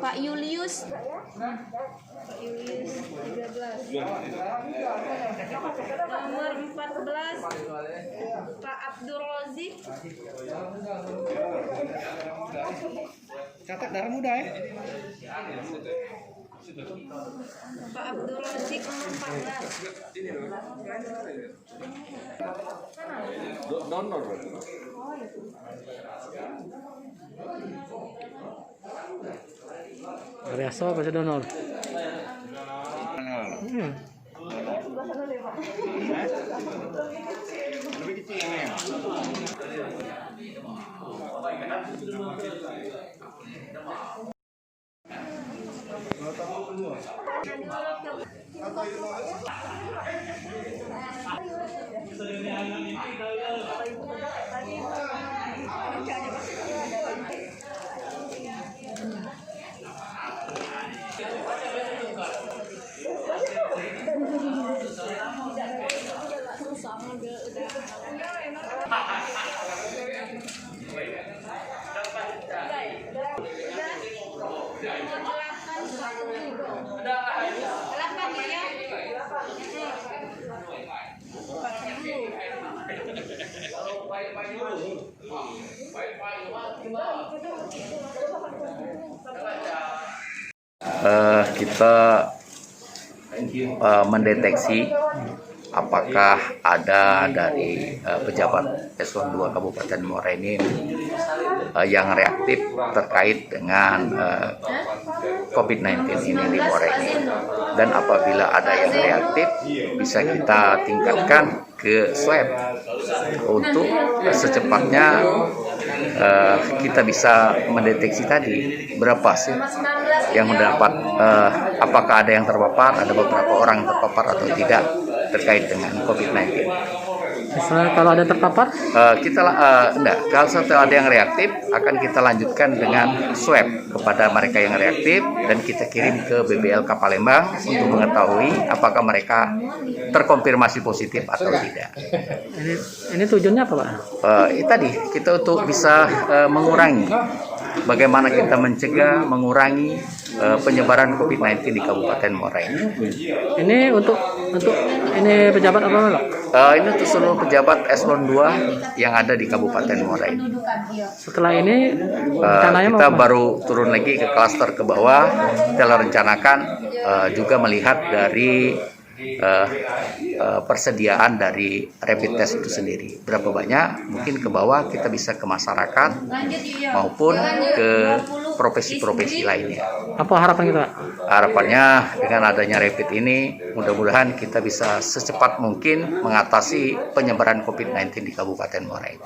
Pak Julius 13. Nomor 14 Pak Abdul Rozik. Catat darah muda ya. Pak Abdul Rozik nomor 14. Donor. Reaso apa sih donor? Lebih kecil ini. Kita mendeteksi apakah ada dari pejabat eselon 2 Kabupaten Muara Enim yang reaktif terkait dengan COVID-19 ini di Muara Enim. Dan apabila ada yang reaktif, bisa kita tingkatkan ke swab untuk secepatnya kita bisa mendeteksi tadi berapa sih yang mendapat, apakah ada yang terpapar, ada beberapa orang yang terpapar atau tidak terkait dengan COVID-19. Misalnya kalau ada terpapar? Enggak, kalau setelah ada yang reaktif akan kita lanjutkan dengan swab kepada mereka yang reaktif dan kita kirim ke BBLK Palembang untuk mengetahui apakah mereka terkonfirmasi positif atau tidak. Ini tujuannya apa, Pak? Tadi kita untuk bisa mengurangi, bagaimana kita mencegah, mengurangi penyebaran COVID-19 di Kabupaten Muara Enim. Ini untuk ini pejabat apa, Pak? Ini untuk seluruh pejabat eselon 2 yang ada di Kabupaten Muara Enim. Setelah ini kita baru turun lagi ke klaster ke bawah. Kita rencanakan juga melihat dari persediaan dari rapid test itu sendiri. Berapa banyak, mungkin ke bawah kita bisa ke masyarakat maupun ke profesi-profesi lainnya. Apa harapan kita? Harapannya dengan adanya rapid ini, mudah-mudahan kita bisa secepat mungkin mengatasi penyebaran COVID-19 di Kabupaten Muara Enim.